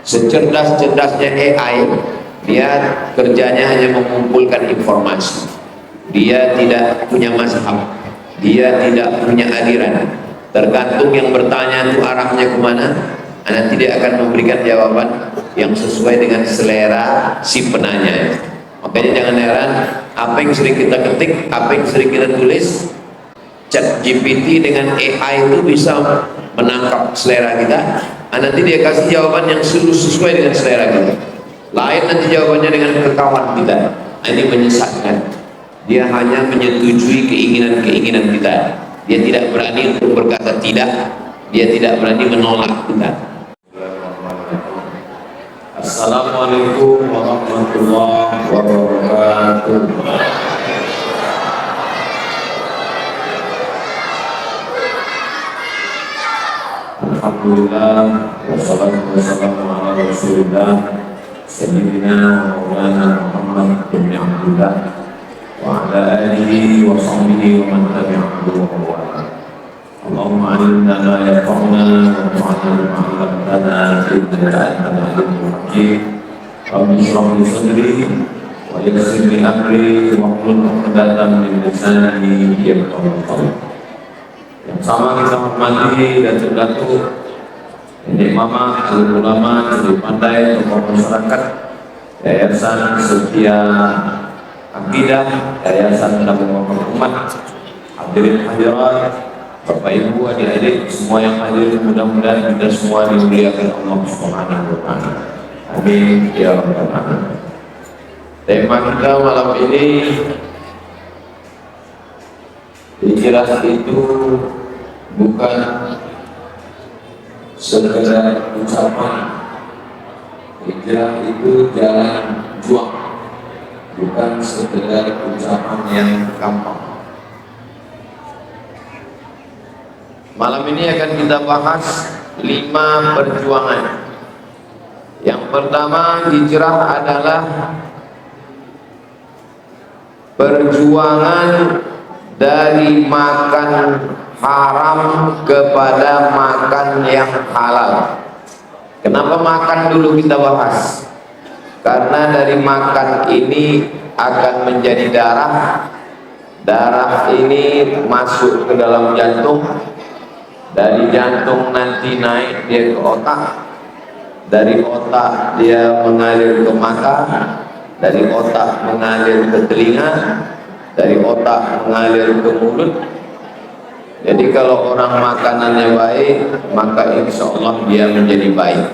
Secerdas-cerdasnya AI, dia kerjanya hanya mengumpulkan informasi. Dia tidak punya mazhab, dia tidak punya aliran. Tergantung yang bertanya itu arahnya kemana, nanti dia akan memberikan jawaban yang sesuai dengan selera si penanya. Makanya jangan heran, apa yang sering kita ketik, apa yang sering kita tulis, Chat GPT dengan AI itu bisa menangkap selera kita. Nanti dia kasih jawaban yang sesuai dengan selera kita. Lain nanti jawabannya dengan kekawan kita. Ini menyesatkan. Dia hanya menyetujui keinginan-keinginan kita. Dia tidak berani untuk berkata tidak. Dia tidak berani menolak kita. Assalamualaikum warahmatullahi wabarakatuh. Alhamdulillah, wassalatu wassalamu ala rasulillah Sayyidina Maulana Muhammad bin Abdullah wa ala alihi wa sahbihi wa man tabi'ahu wa wala. Allahumma alimna ma yanfa'una wa anfa'na bima 'allamtana innaka antal alimul hakim. Rabbi shrah li sadri wa yassir li amri wa hlul 'uqdatam min lisani yafqahu qawli. Yang sama kita hormati dan tergantung ini mama, alim ulama, alim pandai, tokoh masyarakat, Yayasan Setia Akidah, Yayasan Dakwah Umat, hadirin hadirat, Bapak Ibu, adik-adik, semua yang hadir, mudah-mudahan kita semua dimuliakan Allah Subhanahu wa Ta'ala. Amin ya rabbal alamin. Tema kita malam ini, hijrah itu bukan sekedar ucapan. Hijrah itu jalan juang, bukan sekedar ucapan yang gampang. Malam ini akan kita bahas 5 perjuangan. Yang pertama, hijrah adalah perjuangan dari makan haram kepada makan yang halal. Kenapa makan dulu kita bahas? Karena dari makan ini akan menjadi darah. Darah ini masuk ke dalam jantung. Dari jantung nanti naik dia ke otak. Dari otak dia mengalir ke mata. Dari otak mengalir ke telinga. Dari otak mengalir ke mulut. Jadi kalau orang makanannya baik, maka insya Allah dia menjadi baik.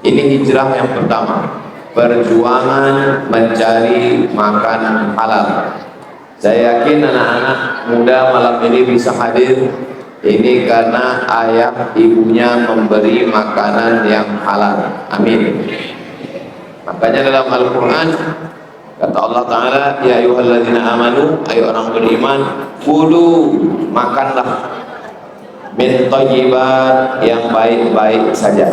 Ini hijrah yang pertama, perjuangan mencari makan halal. Saya yakin anak-anak muda malam ini bisa hadir, ini karena ayah ibunya memberi makanan yang halal. Amin. Makanya dalam Al-Quran kata Allah Ta'ala, ya ayyuhalladzina amanu, ayo orang beriman, kulu, makanlah, min thayyibat, yang baik-baik saja.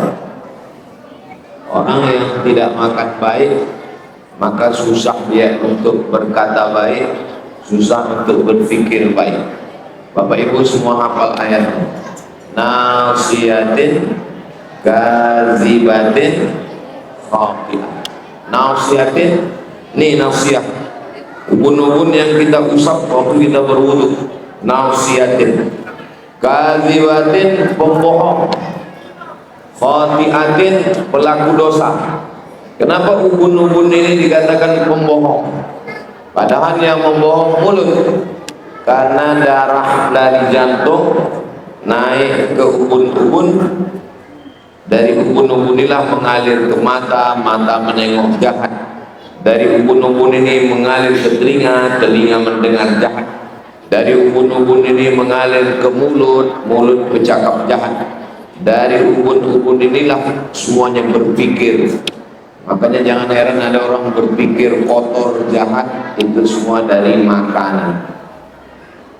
Orang yang tidak makan baik, maka susah dia untuk berkata baik, susah untuk berpikir baik. Bapak Ibu semua hafal ayat nasiyatin kazibatin khati'ah. Nasiyatin, ini nasihat, ubun-ubun yang kita usap waktu kita berwudu. Nasiyatin, kazibatin, pembohong, khati'atin, pelaku dosa. Kenapa ubun-ubun ini dikatakan pembohong? Padahal yang membohong mulut. Karena darah dari jantung naik ke ubun-ubun, dari ubun-ubun inilah mengalir ke mata, mata menengok jahat. Dari ubun-ubun ini mengalir ke telinga, telinga mendengar jahat. Dari ubun-ubun ini mengalir ke mulut, mulut bercakap jahat. Dari ubun-ubun inilah semuanya berpikir. Makanya jangan heran ada orang berpikir kotor, jahat, itu semua dari makanan.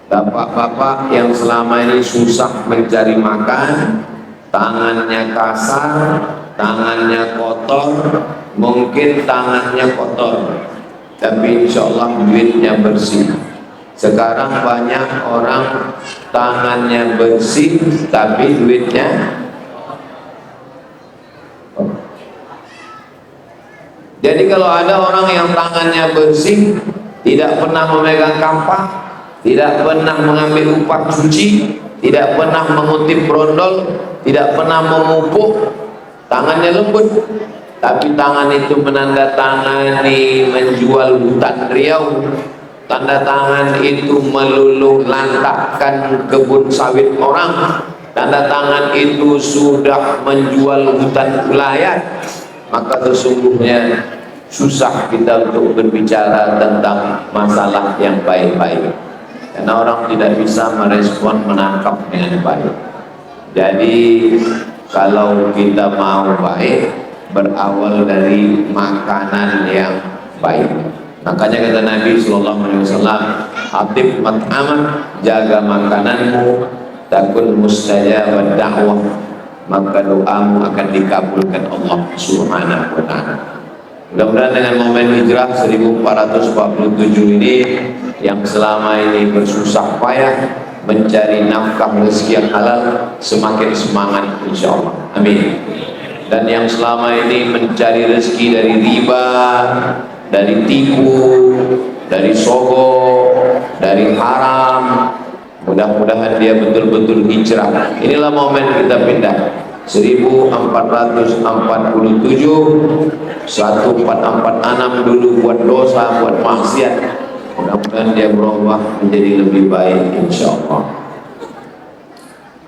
Bapak-bapak yang selama ini susah mencari makan, tangannya kasar, tangannya kotor, mungkin tangannya kotor, tapi insya Allah duitnya bersih. Sekarang banyak orang tangannya bersih, tapi duitnya Jadi kalau ada orang yang tangannya bersih, tidak pernah memegang kapak, tidak pernah mengambil upah cuci, tidak pernah mengutip brondol, tidak pernah memupuk, tangannya lembut, tapi tangan itu menandatangani menjual hutan Riau, tanda tangan itu meluluh lantakkan kebun sawit orang, tanda tangan itu sudah menjual hutan wilayah, maka sesungguhnya susah kita untuk berbicara tentang masalah yang baik-baik, karena orang tidak bisa merespon, menangkap dengan baik. Jadi kalau kita mau baik, berawal dari makanan yang baik. Makanya kata Nabi SAW, hatib mat'amak, jaga makananmu, takun mustajabad da'wah, maka doamu akan dikabulkan Allah Subhanahu wa ta'ala. Mudah-mudahan dengan momen hijrah 1447 ini, yang selama ini bersusah payah mencari nafkah rezeki yang halal, semakin semangat insyaallah. Amin. Dan yang selama ini mencari rezeki dari riba, dari tipu, dari sogok, dari haram, mudah-mudahan dia betul-betul hijrah. Inilah momen kita pindah 1447, 1446 dulu buat dosa, buat maksiat. Mudah-mudahan dia berubah menjadi lebih baik insyaallah.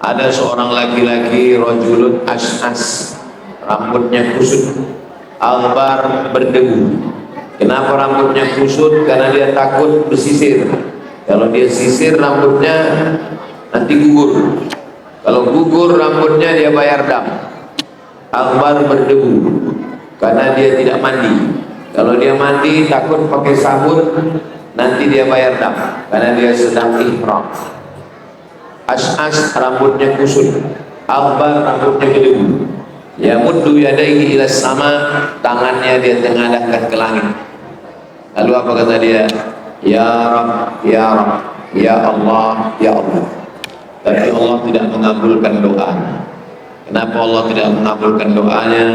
Ada seorang laki-laki rajulun as'as, rambutnya kusut, albar berdebu. Kenapa rambutnya kusut? Karena dia takut bersisir. Kalau dia sisir rambutnya nanti gugur. Kalau gugur rambutnya dia bayar dam. Albar berdebu karena dia tidak mandi. Kalau dia mandi takut pakai sabun, nanti dia bayar dam karena dia sedang ihram. As'as rambutnya kusut, albar rambutnya berdebu. Ya muddu yadaihi ila sama, tangannya dia tengadahkan ke langit. Lalu apa kata dia? Ya Rabb, ya Rabb, ya Allah, ya Allah. Tapi Allah tidak mengabulkan doanya. Kenapa Allah tidak mengabulkan doanya?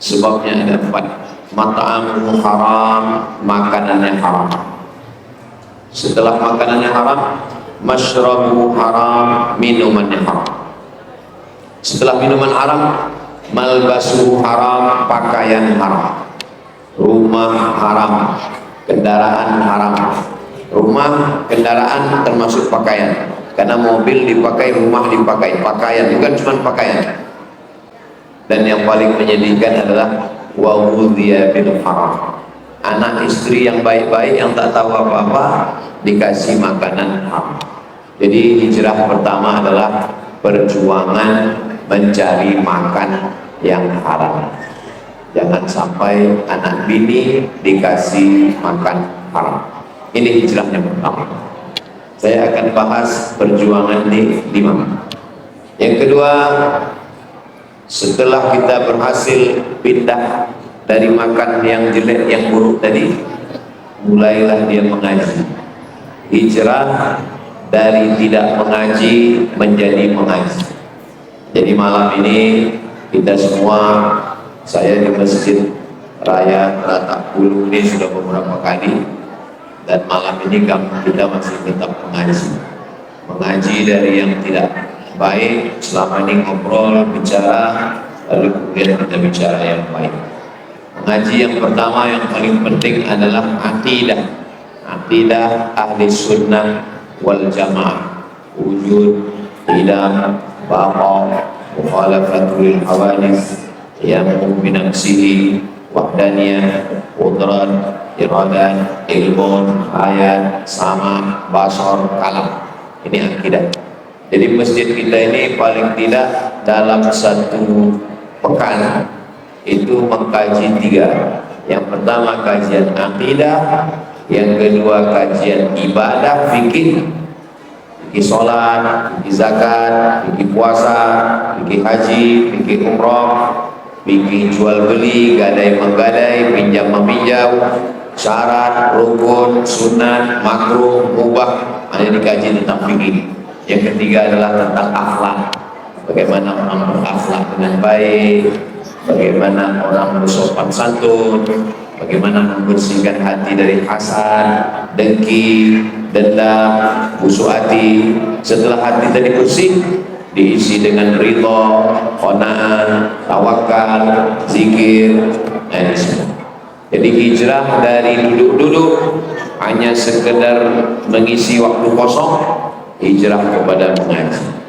Sebabnya ada 4. Mat'amu haram, makanannya haram. Setelah makanannya haram, masyrabu haram, minumannya haram. Setelah minuman haram, malbasu haram, pakaian haram. Rumah haram, kendaraan haram. Rumah, kendaraan termasuk pakaian. Karena mobil dipakai, rumah dipakai, pakaian bukan cuma pakaian. Dan yang paling menyedihkan adalah wa ghudhiya bil haram. Anak istri yang baik-baik yang tak tahu apa-apa dikasih makanan haram. Jadi hijrah pertama adalah perjuangan mencari makan yang haram. Jangan sampai anak bini dikasih makan haram. Ini hijrahnya pertama. Saya akan bahas perjuangan ini 5. Yang kedua, setelah kita berhasil pindah dari makan yang jelek, yang buruk tadi, mulailah dia mengaji. Hijrah dari tidak mengaji menjadi mengaji. Jadi malam ini kita semua, saya di Masjid Raya Ratak Bulu ini sudah beberapa kali, dan malam ini kita masih tetap mengaji dari yang tidak baik. Selama ini ngobrol, bicara, lalu kemudian kita bicara yang baik. Mengaji yang pertama yang paling penting adalah akidah ahli sunnah wal jamaah, wujud, tidak, baqa, mukhalafatul hawadis, yang binafsihi, wahdaniyah, qudrat, iradat, ilmun, ayat, sama, basar, kalam. Ini akidah. Jadi masjid kita ini paling tidak dalam satu pekan itu mengkaji 3. Yang pertama kajian akidah, yang kedua kajian ibadah, fikih, fikih sholat, fikih zakat, fikih puasa, fikih haji, fikih umroh, fikih jual beli, gadai menggadai, pinjam meminjam, syarat, rukun, sunat, makruh, mubah, hanya dikaji tentang fikih. Yang ketiga adalah tentang akhlak, bagaimana orang berakhlak dengan baik, bagaimana orang bersopan santun, bagaimana membersihkan hati dari hasad, dengki, dendam, busuk hati. Setelah hati tadi bersih, diisi dengan ridho, qanaah, tawakal, zikir, dan semua. Jadi hijrah dari duduk-duduk hanya sekedar mengisi waktu kosong, hijrah kepada mengaji.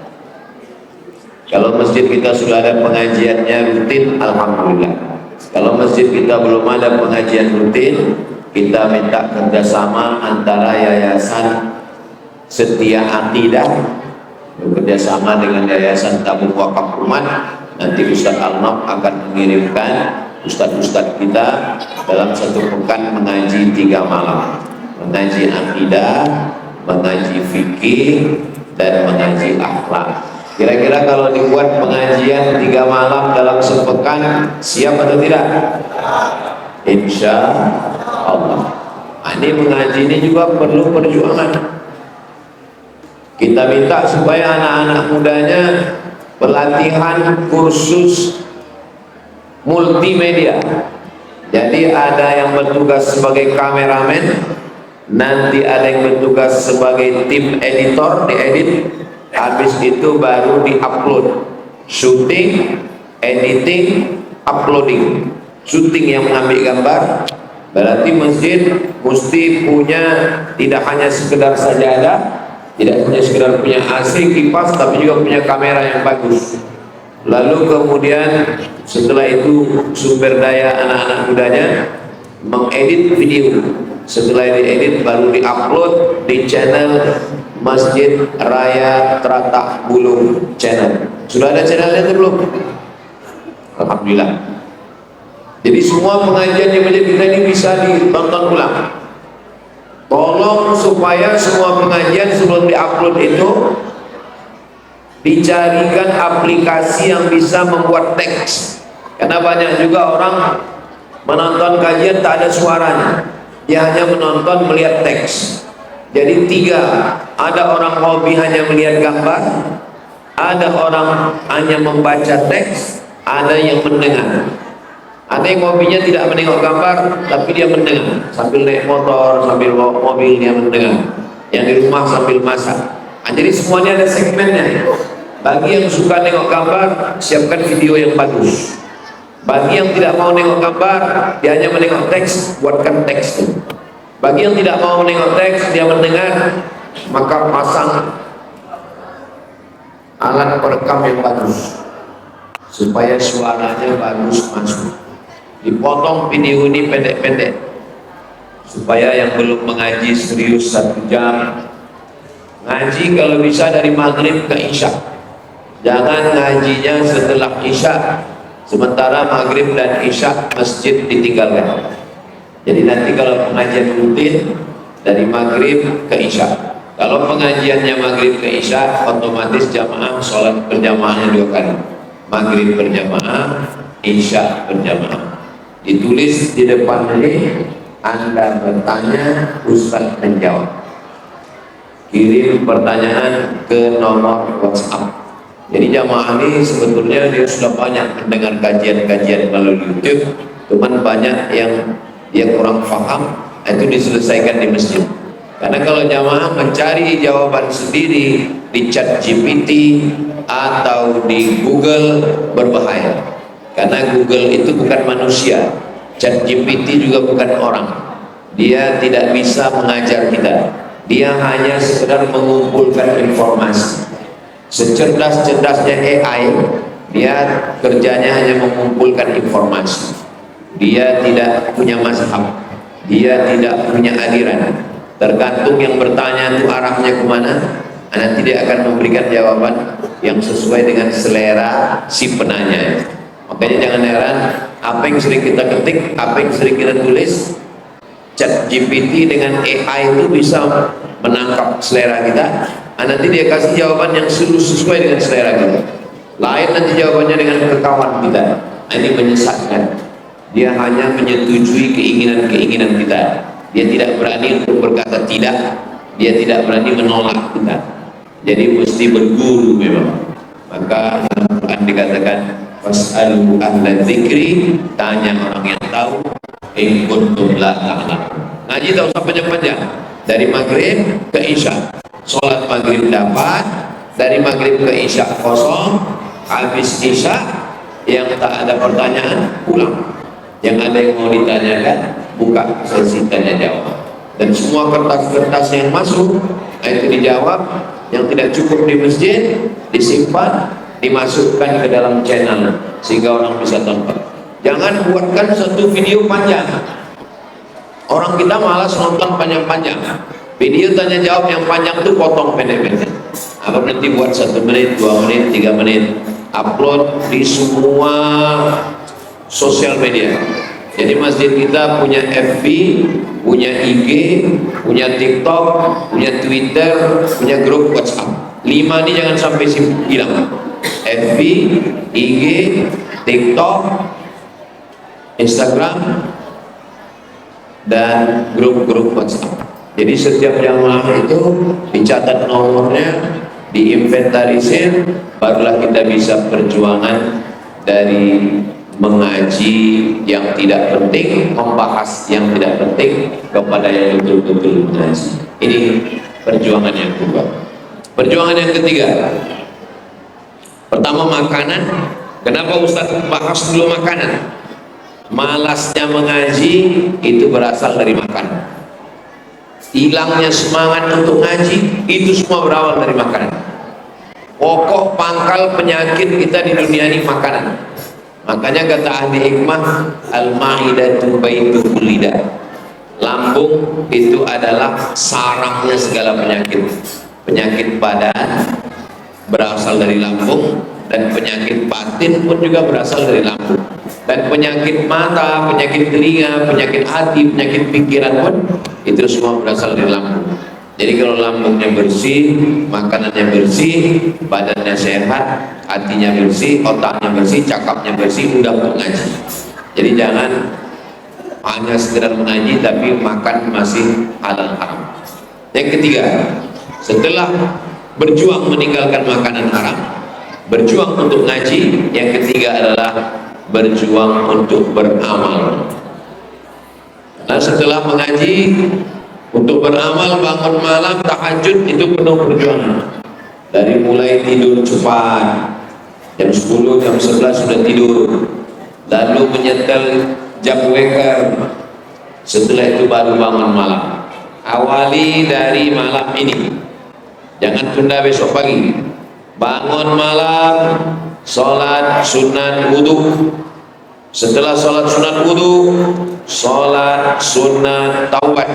Kalau masjid kita sudah ada pengajiannya rutin, alhamdulillah. Kalau masjid kita belum ada pengajian rutin, kita minta kerjasama antara Yayasan Setia Aqidah bekerjasama dengan Yayasan Tabung Wakaf Rumah. Nanti Ustaz Arnab akan mengirimkan ustadz-ustadz kita dalam satu pekan mengaji 3 malam, mengaji akidah, mengaji fikih, dan mengaji akhlak. Kira-kira kalau dibuat pengajian 3 malam dalam sepekan, siap atau tidak? Insya Allah. Ini mengaji ini juga perlu perjuangan. Kita minta supaya anak-anak mudanya pelatihan kursus multimedia. Jadi ada yang bertugas sebagai kameramen, nanti ada yang bertugas sebagai tim editor, diedit, habis itu baru diupload. Shooting, editing, uploading. Shooting yang mengambil gambar, berarti masjid mesti punya tidak hanya sekedar sajadah, tidak hanya sekedar punya AC, kipas, tapi juga punya kamera yang bagus. Lalu kemudian setelah itu sumber daya anak-anak mudanya mengedit video. Setelah diedit baru diupload di channel Masjid Raya Tratah Bulung channel. Sudah ada channelnya atau belum? Alhamdulillah. Jadi semua pengajian di masjid kita ini bisa ditonton ulang. Tolong supaya semua pengajian sebelum diupload itu dicarikan aplikasi yang bisa membuat teks, karena banyak juga orang menonton kajian tak ada suaranya, dia hanya menonton melihat teks. Jadi 3, ada orang hobi hanya melihat gambar, ada orang hanya membaca teks, ada yang mendengar. Ada yang hobinya tidak menengok gambar, tapi dia mendengar sambil naik motor, sambil bawa mobil, dia mendengar. Yang di rumah sambil masak. Jadi semuanya ada segmennya. Bagi yang suka nengok gambar, siapkan video yang bagus. Bagi yang tidak mau nengok gambar, dia hanya menengok teks, buatkan teks. Bagi yang tidak mau menengok teks, dia mendengar, maka pasang alat perekam yang bagus supaya suaranya bagus masuk. Dipotong video ini pendek-pendek supaya yang belum mengaji serius 1 jam, ngaji kalau bisa dari maghrib ke isya. Jangan ngajinya setelah isya, sementara maghrib dan isya masjid ditinggalkan. Jadi nanti kalau pengajian rutin dari maghrib ke isya. Kalau pengajiannya maghrib ke isya, otomatis jamaah sholat berjamaahnya 2 kali. Maghrib berjamaah, isya berjamaah. Ditulis di depan ini, Anda bertanya, Ustaz menjawab. Kirim pertanyaan ke nomor WhatsApp. Jadi jamaah ini sebetulnya dia sudah banyak mendengar kajian-kajian melalui YouTube, cuman banyak yang dia kurang paham, itu diselesaikan di masjid. Karena kalau jamaah mencari jawaban sendiri di ChatGPT atau di Google, berbahaya. Karena Google itu bukan manusia, ChatGPT juga bukan orang. Dia tidak bisa mengajar kita, dia hanya sekedar mengumpulkan informasi. Secerdas-cerdasnya AI, dia kerjanya hanya mengumpulkan informasi. Dia tidak punya mazhab, dia tidak punya aliran. Tergantung yang bertanya itu arahnya kemana, nanti dia akan memberikan jawaban yang sesuai dengan selera si penanya. Makanya jangan heran, apa yang sering kita ketik, apa yang sering kita tulis, ChatGPT dengan AI itu bisa menangkap selera kita. Nanti dia kasih jawaban yang sesuai dengan selera kita. Lain nanti jawabannya dengan kekawan kita. Ini menyesatkan. Dia hanya menyetujui keinginan-keinginan kita. Dia tidak berani untuk berkata tidak. Dia tidak berani menolak kita. Jadi mesti berguru memang. Maka Al-Quran dikatakan Fas'alu ahla dzikri, tanya orang yang tahu, in kuntum la ta'lamun. Ngaji tak usah panjang-panjang, dari maghrib ke isya. Sholat maghrib dapat, dari maghrib ke isya kosong, habis isya yang tak ada pertanyaan pulang, yang ada yang mau ditanyakan buka sesi tanya jawab, dan semua kertas-kertas yang masuk itu dijawab. Yang tidak cukup di masjid disimpan, dimasukkan ke dalam channel sehingga orang bisa tonton. Jangan buatkan satu video panjang. Orang kita malas nonton panjang-panjang. Video tanya jawab yang panjang itu potong pendek-pendek. Apa nanti buat 1 menit, 2 menit, 3 menit, upload di semua sosial media. Jadi masjid kita punya FB, punya IG, punya TikTok, punya Twitter, punya grup WhatsApp. 5 ini jangan sampai hilang. FB, IG, TikTok, Instagram, dan grup-grup WhatsApp. Jadi setiap jamaah itu dicatat nomornya, diinventarisir, barulah kita bisa perjuangan dari mengaji yang tidak penting, membahas yang tidak penting kepada yang betul-betul mengaji. Ini perjuangan yang kedua. Perjuangan yang ketiga, pertama makanan. Kenapa Ustaz bahas dulu makanan? Malasnya mengaji itu berasal dari makan. Hilangnya semangat untuk ngaji itu semua berawal dari makanan. Pokok pangkal penyakit kita di dunia ini makanan. Makanya kata ahli hikmah, al-ma'idatu baitu kulli da'. Lambung itu adalah sarangnya segala penyakit. Penyakit badan berasal dari lambung, dan penyakit batin pun juga berasal dari lambung. Dan penyakit mata, penyakit telinga, penyakit hati, penyakit pikiran pun itu semua berasal dari lambung. Jadi kalau lambungnya bersih, makanannya bersih, badannya sehat, hatinya bersih, otaknya bersih, cakapnya bersih, mudah untuk ngaji. Jadi jangan hanya sekedar mengaji tapi makan masih halal haram. Yang ketiga, setelah berjuang meninggalkan makanan haram, berjuang untuk ngaji, yang ketiga adalah berjuang untuk beramal. Nah, setelah mengaji, untuk beramal, bangun malam, tahajud, itu penuh perjuangan. Dari mulai tidur cepat, jam 10, jam 11 sudah tidur, lalu menyetel jam weker, setelah itu baru bangun malam. Awali dari malam ini, jangan tunda besok pagi. Bangun malam, sholat sunat wudhu. Setelah sholat sunat wudhu, sholat sunat taubat.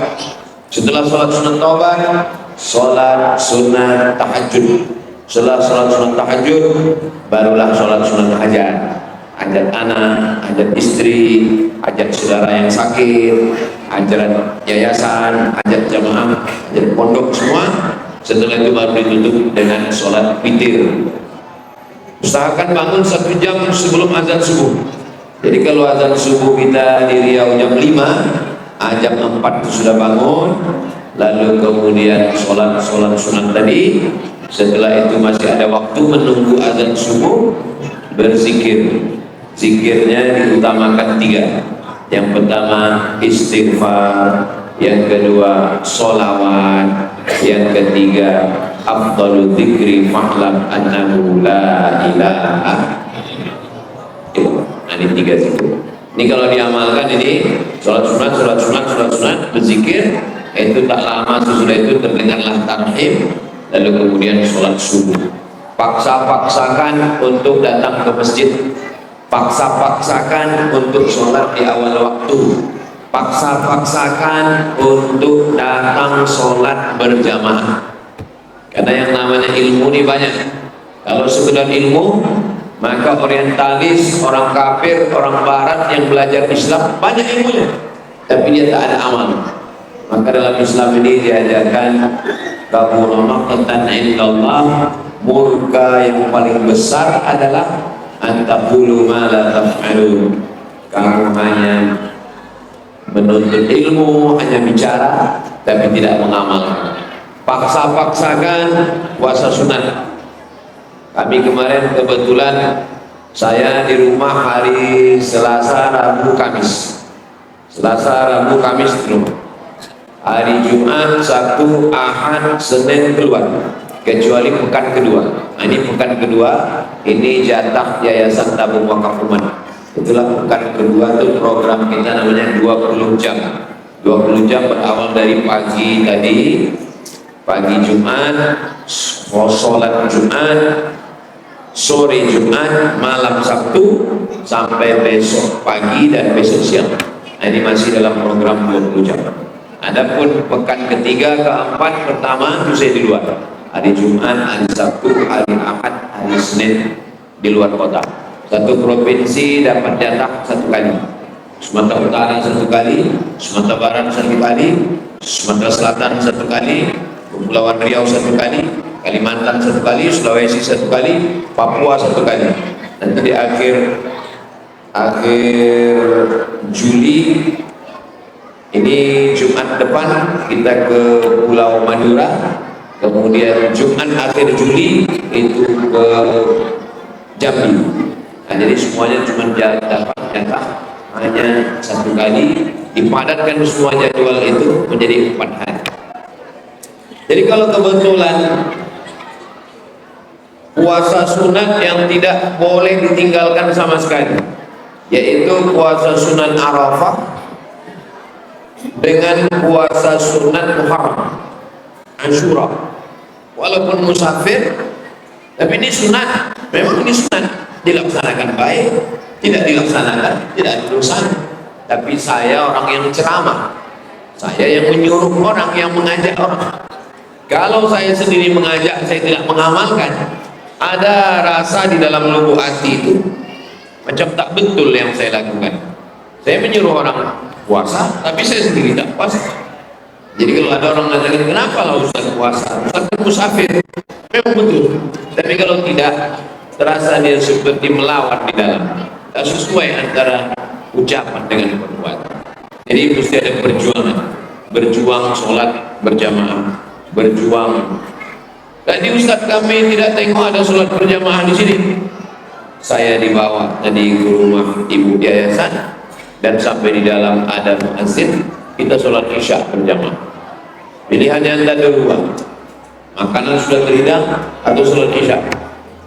Setelah sholat sunat taubat, sholat sunat tahajud. Setelah sholat sunat tahajud, barulah sholat sunat hajat. Hajat anak, hajat istri, hajat saudara yang sakit, hajat yayasan, hajat jamaah, hajat pondok, semua. Setelah itu baru ditutup dengan sholat witir. Usahakan bangun 1 jam sebelum azan subuh. Jadi kalau azan subuh kita di Riau jam 5, jam 4 itu sudah bangun, lalu kemudian sholat sunat tadi. Setelah itu masih ada waktu menunggu azan subuh, berzikir. Zikirnya diutamakan 3. Yang pertama istighfar, yang kedua sholawat, yang ketiga afdalu dzikri fa'lam annahu la ilaha illallah. Ini 3 zikir. Ini kalau diamalkan, ini sholat sunat, berzikir, itu tak lama sesudah itu terdengarlah tarhim, lalu kemudian sholat subuh. Paksa-paksakan untuk datang ke masjid, paksa-paksakan untuk sholat di awal waktu, paksa-paksakan untuk datang sholat berjamaah. Karena yang namanya ilmu ini banyak. Kalau sekedar ilmu, maka orientalis, orang kafir, orang barat yang belajar Islam banyak ilmunya, tapi dia tak ada amal. Maka dalam Islam ini diajarkan kabura maqtan indallah, murka yang paling besar adalah antaqulu ma la taf'alun. Kamu hanya menuntut ilmu, hanya bicara tapi tidak mengamalkan. Paksa-paksakan puasa sunat. Kami kemarin kebetulan Saya di rumah hari Selasa, Rabu, Kamis. Selasa, Rabu, Kamis di rumah. Hari Jumat, Sabtu, Ahad, Senin keluar. Kecuali pekan kedua. Nah, ini pekan kedua, ini jatah Yayasan Tabung Wakaf Umat. Itulah pekan kedua itu program kita namanya 20 jam. 20 jam berawal dari pagi tadi, pagi Jumat, sholat Jumat, sore Jumat, malam Sabtu, sampai besok pagi dan besok siang. Nah, ini masih dalam program 20 jam. Adapun pekan ketiga, keempat, pertama itu saya di luar. Hari Jumat, hari Sabtu, hari Ahad, hari Senin di luar kota. Satu provinsi dapat jatah satu kali. Sumatera Utara satu kali, Sumatera Barat satu kali, Sumatera Selatan satu kali, Kepulauan Riau satu kali, Kalimantan satu kali, Sulawesi satu kali, Papua satu kali. Nanti di akhir Juli ini Jumat depan kita ke Pulau Madura, kemudian Jumat akhir Juli itu ke Jambi. Nah, jadi semuanya cuma dapat jatah hanya satu kali, dipadatkan semua jadwal itu menjadi 4 hari. Jadi kalau kebetulan puasa sunat yang tidak boleh ditinggalkan sama sekali, yaitu puasa sunat Arafah dengan puasa sunat Muharram, Ashura. Walaupun musafir, tapi ini sunat, memang ini sunat, dilaksanakan baik, tidak dilaksanakan tidak ada dosa. Tapi saya orang yang ceramah, saya yang menyuruh orang, yang mengajak orang. Kalau saya sendiri mengajak, saya tidak mengamalkan, ada rasa di dalam lubuk hati itu macam tak betul yang saya lakukan. Saya menyuruh orang puasa, tapi saya sendiri tak puasa. Jadi kalau ada orang mengatakan, kenapa lah Ustaz puasa? Ustaz musafir, memang betul. Tapi kalau tidak, terasa dia seperti melawan di dalam. Tak sesuai antara ucapan dengan perbuatan. Jadi mesti ada perjuangan. Berjuang sholat berjamaah, berjuang. Tadi Ustaz kami tidak tengok ada sholat berjamaah di sini. Saya dibawa tadi ke rumah ibu yayasan dan sampai di dalam ada muazzin, kita sholat isya berjamaah. Pilihannya antara dua, makanan sudah terhidang atau sholat isya.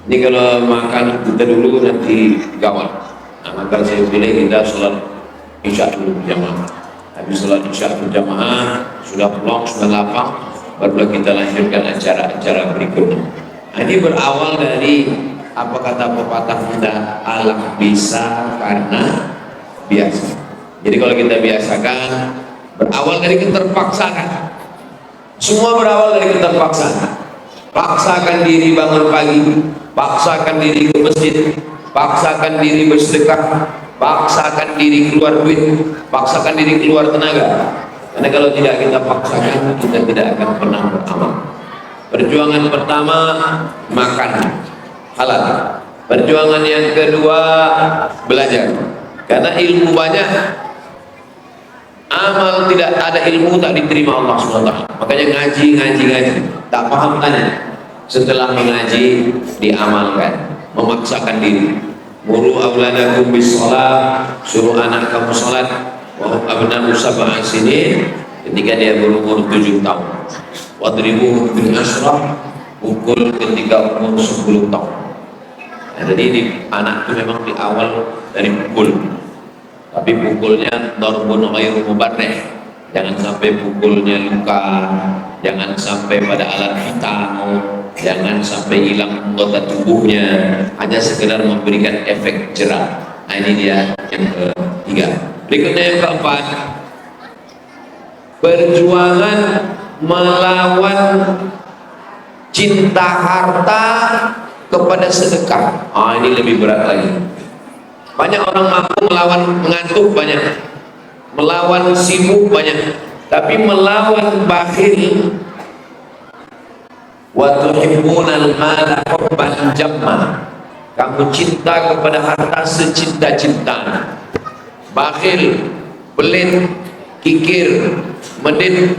Ini kalau makan kita dulu nanti gawat. Nah, maka saya pilih kita sholat isya dulu berjamaah. Habis sholat isya berjamaah, sudah pulang, sudah lapang, barulah kita lanjutkan acara-acara berikutnya. Nah, ini berawal dari apa kata pepatah kita, alam bisa karena biasa. Jadi kalau kita biasakan, berawal dari keterpaksaan. Semua berawal dari keterpaksaan. Paksakan diri bangun pagi, paksakan diri ke masjid, paksakan diri bersedekah, paksakan diri keluar duit, paksakan diri keluar tenaga. Karena kalau tidak kita paksakan, kita tidak akan pernah beramal. Perjuangan pertama, makan halal. Perjuangan yang kedua, belajar. Karena ilmu banyak, amal tidak ada, ilmu tak diterima Allah SWT. Makanya ngaji. Tak paham tanya. Setelah mengaji, diamalkan, memaksakan diri. Muru auladakum bis sholat, suruh anak kamu sholat. Wa abna'u sab'a sinin, ketika dia berumur 7 tahun. Wadribuhum bil ashrah, pukul ketika umur 10 tahun. Nah, jadi anak itu memang di awal dari pukul, tapi pukulnya darbun ghairu mubarrih. Jangan sampai pukulnya luka, jangan sampai pada alat vital, jangan sampai hilang anggota tubuhnya, hanya sekedar memberikan efek jerah. Nah, ini dia yang ketiga. Berikutnya yang keempat, perjuangan melawan cinta harta kepada sedekah. Ini lebih berat lagi. Banyak orang mampu melawan mengantuk, banyak melawan sibuk, banyak, tapi melawan bakhil, wa tuhibbunal mala hubban jamma, kamu cinta kepada harta secinta-cinta. Bakhil, pelit, kikir, medit,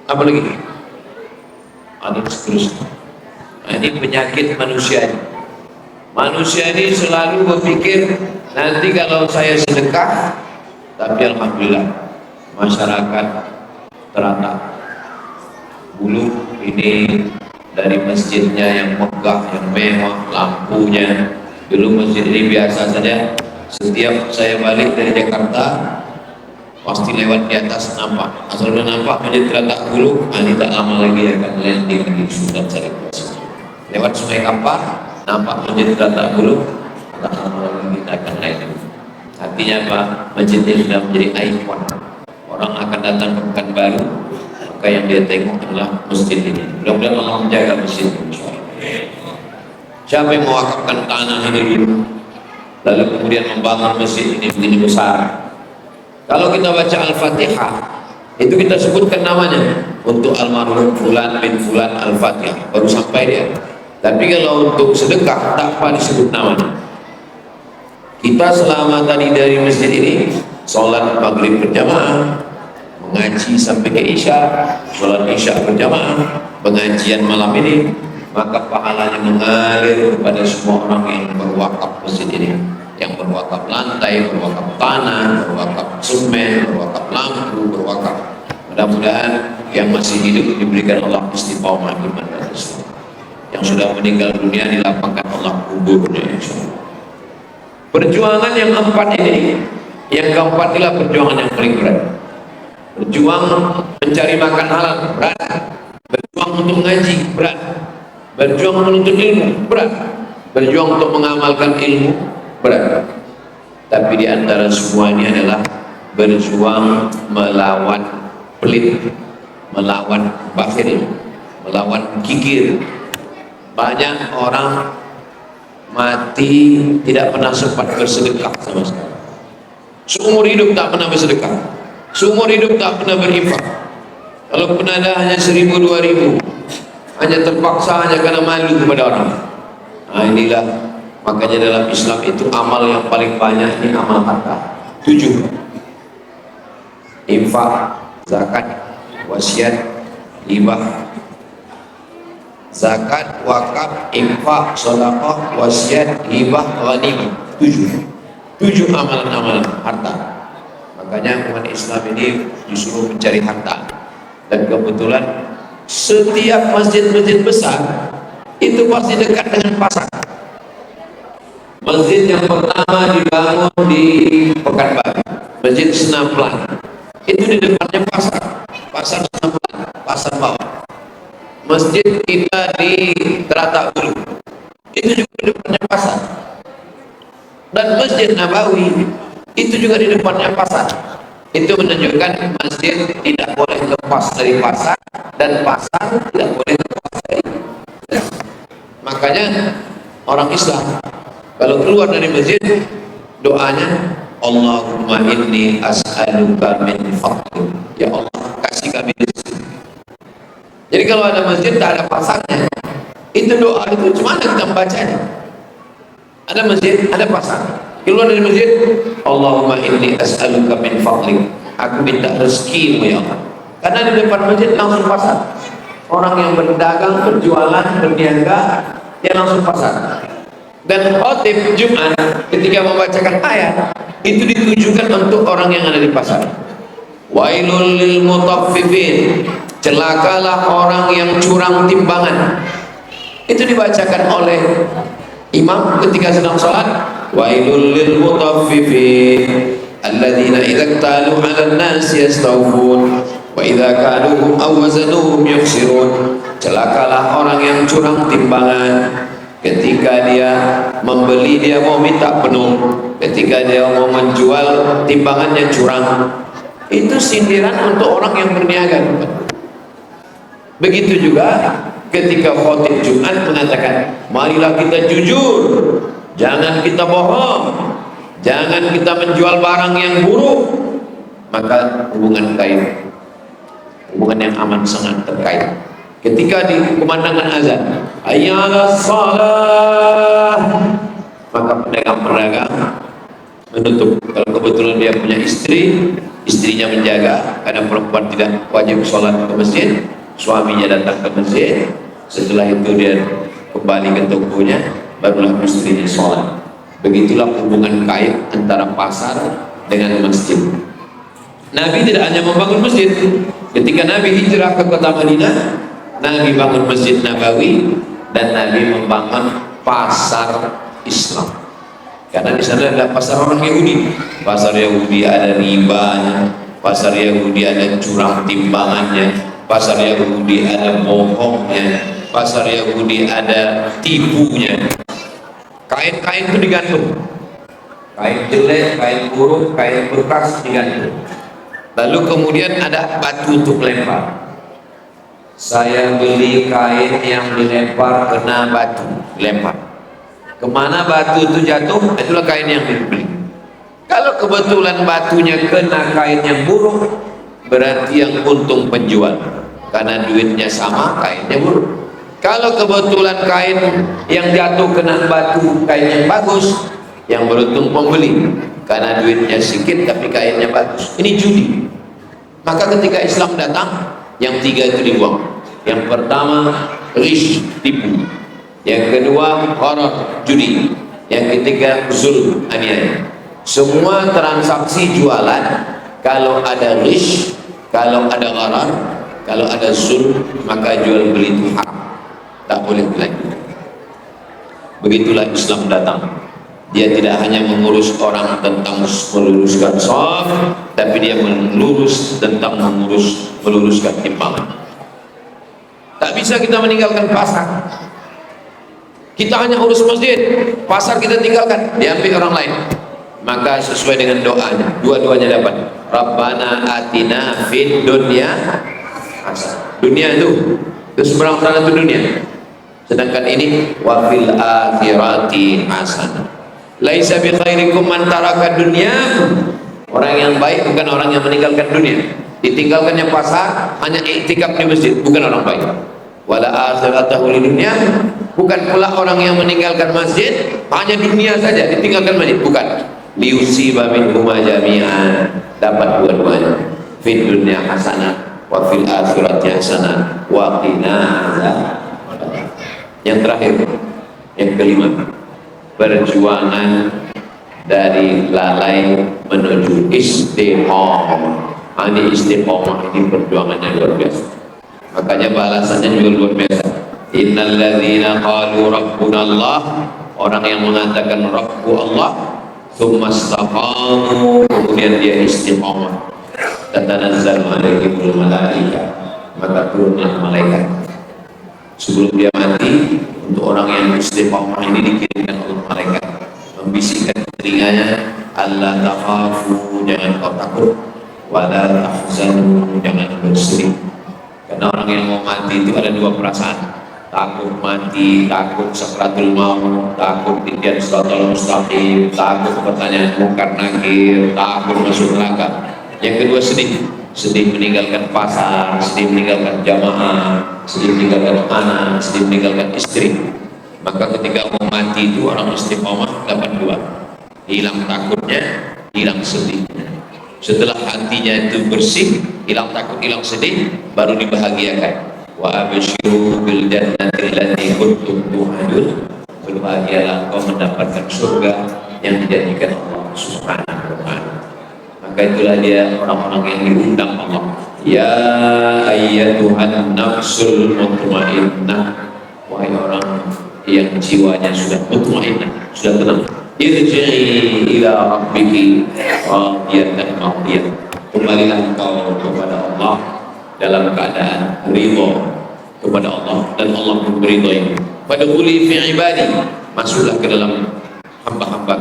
apa lagi? Ada seterusnya. Ini penyakit manusia. Manusia ini selalu berpikir nanti kalau saya sedekah, tapi alhamdulillah masyarakat teratap. Dulu ini dari masjidnya yang megah, yang mewah, lampunya. Dulu masjid ini biasa saja. Setiap saya balik dari Jakarta, pasti lewat di atas nampak. Asal udah nampak masjid Teratak Bulu, ini tak lama lagi akan landing di Sultan Syarif. Lewat Sungai Kampar, nampak masjid Teratak Bulu, tak lama lagi kita akan landing. Artinya apa? Masjid ini sudah menjadi ikon. Orang akan datang ke Pekanbaru, maka yang dia tengok adalah masjid ini. Mudah-mudahan Allah menjaga masjid ini. Siapa yang mewakafkan tanah ini dulu, lalu kemudian membangun masjid ini begini besar? Kalau kita baca Al-Fatihah, itu kita sebutkan namanya untuk almarhum Fulan bin Fulan Al-Fatihah, baru sampai dia. Tapi kalau untuk sedekah, tak apa disebut namanya. Kita selama tadi dari masjid ini, sholat maghrib berjamaah, mengaji sampai ke Isya, sholat Isya berjamaah, pengajian malam ini, maka pahalanya mengalir kepada semua orang yang berwakaf masjid ini, yang berwakaf lantai, berwakaf tanah, berwakaf semen, berwakaf lampu, berwakaf. Mudah-mudahan yang masih hidup diberikan Allah istiqomah iman dan Islam. Yang sudah meninggal dunia dilapangkan Allah kuburnya. Perjuangan yang keempat ini, yang keempat inilah perjuangan yang paling berat. Berjuang mencari makan halal berat, berjuang untuk mengaji berat, berjuang menuntut ilmu berat, berjuang untuk mengamalkan ilmu berat. Tapi di antara semua ini adalah berjuang melawan pelit, melawan bakhil, melawan kikir. Banyak orang mati tidak pernah sempat bersedekah sama sekali. Seumur hidup tak pernah bersedekah, seumur hidup tak pernah berinfak. Kalau pun ada hanya 1.000, 2.000, hanya terpaksa, hanya karena malu kepada orang. Nah inilah makanya dalam Islam itu amal yang paling banyak ini amal harta. 7: infak, zakat, wasiat, hibah. Zakat, wakaf, infak, sedekah, wasiat, hibah, ghanimah. 7 amalan-amalan harta. Makanya umat Islam ini disuruh mencari harta. Dan kebetulan setiap masjid-masjid besar itu pasti dekat dengan pasar. Masjid yang pertama dibangun di Pekanbaru, Masjid Senamplan, itu di depannya pasar, pasar Senamplan, pasar bawah. Masjid kita di Teratak Bulu, itu juga di depannya pasar. Dan Masjid Nabawi itu juga di depannya pasar. Itu menunjukkan masjid tidak boleh lepas dari pasar, dan pasar tidak boleh lepas dari masjid. Makanya orang Islam kalau keluar dari masjid, doanya Allahumma inni as'aluka min fadlik, ya Allah kasih kami rezeki. Jadi kalau ada masjid tak ada pasarnya, itu doa itu cuma kita membacanya. Ada masjid, ada pasar. Keluar dari masjid, Allahumma inni as'aluka min fadlik, aku minta rezekimu ya Allah. Karena di depan masjid langsung pasar. Orang yang berdagang, berjualan, berniaga, dia langsung pasar. Dan khotib Jumat ketika membacakan ayat itu ditujukan untuk orang yang ada di pasar. Wailul lil mutaffifin, celakalah orang yang curang timbangan. Itu dibacakan oleh imam ketika sedang sholat. Wailul lil mutaffifin alladzina idza talu 'alan nasi yastawfun wa idza kaluhum aw wazanuhum yukhsirun. Celakalah orang yang curang timbangan. Ketika dia membeli dia mau minta penuh, ketika dia mau menjual timbangannya curang. Itu sindiran untuk orang yang berniaga. Begitu juga ketika khotib Jumat mengatakan, marilah kita jujur, jangan kita bohong, jangan kita menjual barang yang buruk. Maka hubungan kait, hubungan yang aman sangat terkait. Ketika di kumandangkan azan, hayya 'alas shalah, maka pedagang-pedagang menutup. Kalau kebetulan dia punya istri, istrinya menjaga, karena perempuan tidak wajib sholat ke masjid, suaminya datang ke masjid, setelah itu dia kembali ke tokonya, barulah istrinya sholat. Begitulah hubungan kain antara pasar dengan masjid. Nabi tidak hanya membangun masjid. Ketika Nabi hijrah ke kota Madinah, Nabi bangun Masjid Nabawi dan Nabi membangun pasar Islam. Karena di sana ada pasar orang Yahudi. Pasar Yahudi ada ribanya, pasar Yahudi ada curang timbangannya, pasar Yahudi ada bohongnya, pasar Yahudi ada tipunya. Kain-kain itu digantung. Kain jelek, kain buruk, kain bekas digantung. Lalu kemudian ada batu untuk lempar. Saya beli kain yang dilempar kena batu, lempar. Kemana batu itu jatuh, itulah kain yang dibeli. Kalau kebetulan batunya kena kain yang buruk, berarti yang untung penjual, karena duitnya sama, kainnya buruk. Kalau kebetulan kain yang jatuh kena batu, kain yang bagus, yang beruntung pembeli, karena duitnya sedikit tapi kainnya bagus. Ini judi. Maka ketika Islam datang, yang tiga itu dibuang. Yang pertama rish, tipu. Yang kedua gharar, judi. Yang ketiga zulm, aniaya. Semua transaksi jualan, kalau ada rish, kalau ada gharar, kalau ada zulm, maka jual beli itu haram, tak boleh dilanjutkan. Begitulah Islam datang. Dia tidak hanya mengurus orang tentang meluruskan shaf, tapi dia meluruskan timbangan. Tak bisa kita meninggalkan pasar. Kita hanya urus masjid, pasar kita tinggalkan, diambil orang lain. Maka sesuai dengan doanya, dua-duanya dapat. Rabbana atina fid dunya hasanah. Dunia itu seberang sana itu dunia. Sedangkan ini wa fil akhirati hasanah. Laisa bi khairikum man taraka dunya. Orang yang baik bukan orang yang meninggalkan dunia. Ditinggalkannya pasar, hanya iktikaf di masjid, bukan orang baik. Wala akhiratahu lidunya. Bukan pula orang yang meninggalkan masjid, hanya dunia saja, ditinggalkan masjid, bukan. Liusiba minhuma jami'an, dapat dua-duanya. Fid dunya hasanah wa fil akhirati hasanah wa qina adzabannar. Yang terakhir, yang kelima, perjuangan dari lalai menuju istiqomah. Ini istiqomah, ini perjuangannya luar biasa. Makanya balasannya juga luar biasa. Innal ladzina qalu rabbuna Allah, orang yang mengatakan Rabbu Allah, tsumma istaqamu, kemudian dia istiqomah, tatanazzalu alaihimul malaikah, maka turunlah malaikat sebelum dia mati. Untuk orang yang istiqomah ini dikirimkan oleh malaikat membisikkan ke telinganya, Allah takhafu, jangan kau takut, wala tahzanu, jangan bersedih. Karena orang yang mau mati itu ada dua perasaan, takut mati, takut sakratul maut, takut titian siratal mustaqim, takut pertanyaan munkar nakir, takut masuk neraka. Yang kedua sedih, sedih meninggalkan pasar, sedih meninggalkan jamaah, sedih meninggalkan anak, sedih meninggalkan istri. Maka ketika mau mati itu orang istiqomah dapat dua, hilang takutnya, hilang sedihnya. Setelah hatinya itu bersih, hilang takut, hilang sedih, baru dibahagiakan. Wa absyiru bil jannati allati kuntum tu'adun. Berbahagialah kau mendapatkan surga yang dijanjikan Allah Subhanahu wa ta'ala. Maka itulah dia orang-orang yang diundang Allah. Ya ayyatuhan nafsul mutmainnah, wahai orang yang jiwanya sudah mutmainnah, sudah tenang, irji'i ila rabbiki radiyatan mardiyah. Kembalilah engkau kepada Allah dalam keadaan ridha kepada Allah, dan Allah pun meridhai. Fadkhuli fi ibadi, masuklah ke dalam hamba-hamba.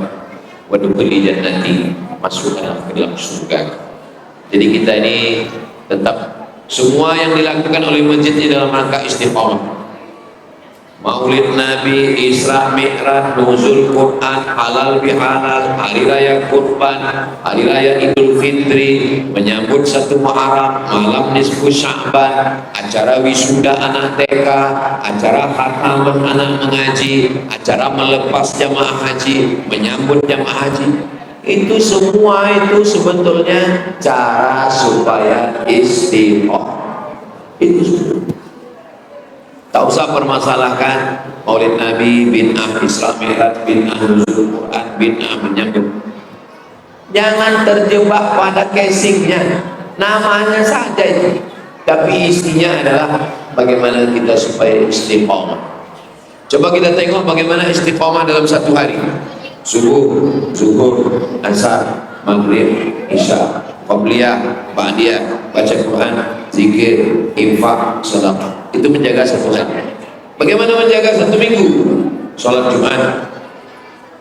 Wadkhuli jannati, masuklah ke dalam surga. Jadi kita ini tetap semua yang dilakukan oleh masjid ini dalam rangka istiqomah. Maulid Nabi, Isra Mi'raj, nuzul Quran, halal bihalal, hari raya Kurban, hari raya Idul Fitri, menyambut 1 Muharram, malam nisfu Sya'ban, acara wisuda anak TK, acara khataman anak mengaji, acara melepas jamaah haji, menyambut jamaah haji. Itu semua itu sebetulnya cara supaya istiqomah. Itu tak usah permasalahkan Maulid Nabi, bid'ah Isra Mi'raj, bid'ah nuzul Quran, bid'ah menyambut. Jangan terjebak pada casingnya, namanya saja itu, tapi isinya adalah bagaimana kita supaya istiqomah. Coba kita tengok bagaimana istiqomah dalam satu hari. Subuh, zuhur, asar, maghrib, isya, qabliyah, ba'diyah, baca Quran, zikir, infak, sedekah. Itu menjaga satu hari. Bagaimana menjaga satu minggu? Sholat Jumat,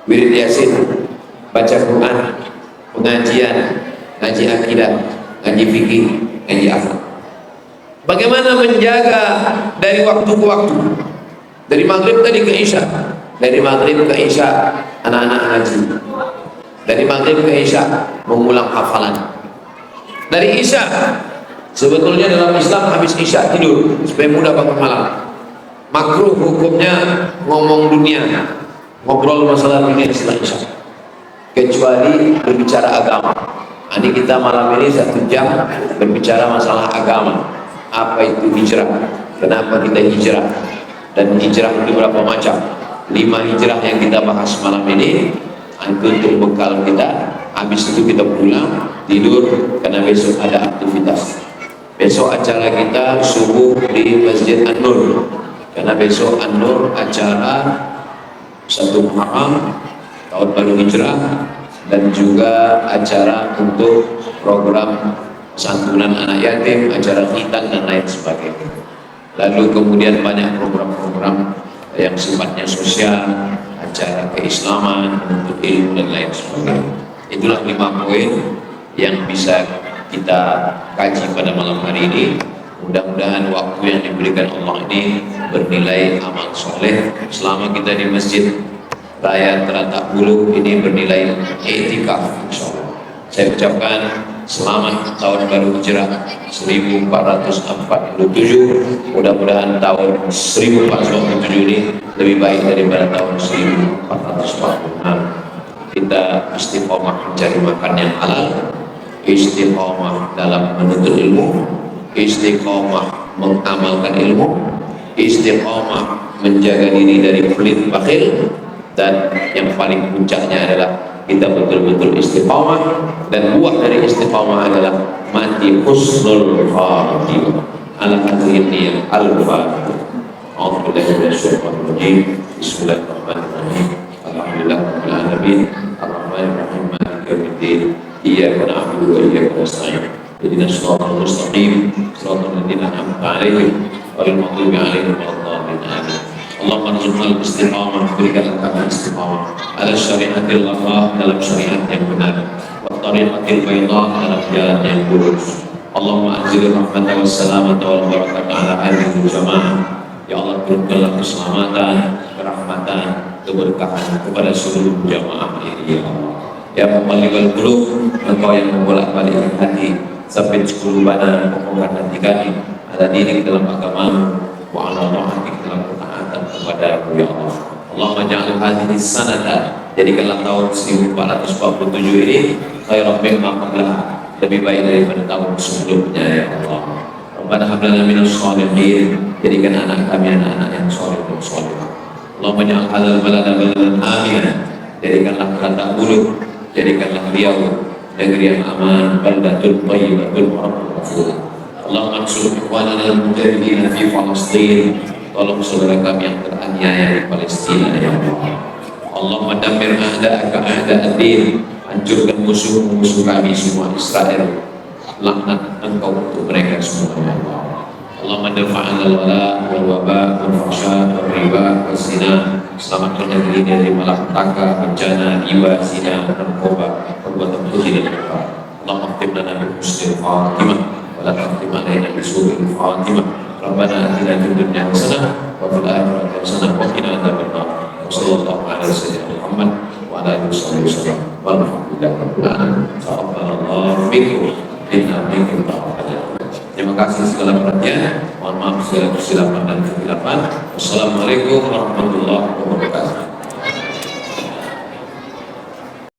wirid Yasin, baca Quran, pengajian, ngaji akidah, ngaji fikih, ngaji akhlak. Bagaimana menjaga dari waktu ke waktu? Dari maghrib tadi ke isya, dari maghrib ke isya anak-anak ngaji, dari maghrib ke isya mengulang hafalan. Dari isya, sebetulnya dalam Islam habis isya tidur supaya mudah bangun malam. Makruh hukumnya ngomong dunia, ngobrol masalah dunia setelah isya, kecuali berbicara agama. Ini kita malam ini 1 jam berbicara masalah agama. Apa itu hijrah? Kenapa kita hijrah? Dan hijrah itu berapa macam? 5 hijrah yang kita bahas malam ini. Itu untuk bekal kita. Habis itu kita pulang tidur karena besok ada aktivitas. Besok acara kita subuh di Masjid An-Nur, karena besok An-Nur acara 1 Muharram tahun baru hijrah, dan juga acara untuk program santunan anak yatim, acara khitan dan lain sebagainya. Lalu kemudian banyak program-program yang sifatnya sosial, acara keislaman, untuk ilmu dan lain sebagainya. Itulah 5 poin yang bisa kita kaji pada malam hari ini. Mudah-mudahan waktu yang diberikan Allah ini bernilai amal soleh selama kita di Masjid Raya Teratak Bulu ini, bernilai i'tikaf insyaallah. Saya ucapkan selamat tahun baru hijrah 1447. Mudah-mudahan tahun 1447 ini lebih baik daripada tahun 1446. Kita istiqomah mencari makan yang halal, istiqomah dalam menuntut ilmu, istiqomah mengamalkan ilmu, istiqomah menjaga diri dari pelit bakhil, dan yang paling puncaknya adalah kita betul-betul istiqomah, dan buah dari istiqomah adalah mati husnul khatimah. Ala hadirin yang al-fatihah. A'udzubillahi minasyaitonir rajim. Bismillahirrahmanirrahim. Alhamdulillahirabbil alamin. Arrahmanir rahim. Maliki yaumiddin. Iyyaka na'budu wa iyyaka nasta'in. Ihdinas siratal mustaqim. Siratal ladzina an'amta 'alaihim ghairil maghdubi 'alaihim waladdallin. Amin. Allahumma arzuqnal istiqamah, berikanlah kami istiqamah ala syariatil ghurrah, dalam syariat yang benar, wa tariqatil baydah, dalam jalan yang lurus. Allahumma anzil rahmatan was salamata wal barakata ala hadhihi jamaah. Ya Allah, turunkanlah keselamatan, kerahmatan, keberkahan kepada seluruh jamaah ini ya Allah. Ya muqallibal qulub, Engkau yang membolak-balik hati, sabit qulubana, kokohkan hati kami ala dinik dalam agamamu, wa ala ta'atik dalam ketaatan kepada ya Allah. Allahumma ja'al hadhihi sanata, jadikanlah tahun 1447 ini khairan mimma qablaha, lebih baik daripada tahun sebelumnya ya Allah. Rabbana hab lana minas shalihin, jadikan anak kami anak-anak yang saleh dan salihah. Allahumma ja'al hadzal balada baladan aminan, jadikanlah Teratak Bulu, jadikanlah Riau negeri yang aman, baldatun thayyibatun wa rabbul ghafur. Allahumma ansur ikhwanana al-mujahidin fi Palestin, tolong saudara kami yang teraniaya di Palestina ya Allah. Allahumma dammir a'da'aka a'da'ad-din, hancurkan musuh-musuh kami semua Israel, laknat Engkau untuk mereka semua ya Allah. Allahumma dafa'ana al-wala wal waba wal fahsya wal riba wal zina, selamatkan negeri ini dari malapetaka, bencana, riba, zina, narkoba, perbuatan keji dan riba. Allahumma khtim lana bil husnil khatimah wa la takhtim alaina bi su'il khatimah. Rabbana atina fid dunya hasanah wa fil akhirati hasanah wa qina adzabannar. Wassallallahu ala sayyidina Muhammad wa ala alihi wasallam. Walhamdulillahi rabbil alamin. Taqabbalallahu minkum inna minkum taqabbal. Terima kasih segala perhatian. Mohon maaf segala kesilapan dan kekhilapan. Wassalamualaikum warahmatullahi wabarakatuh.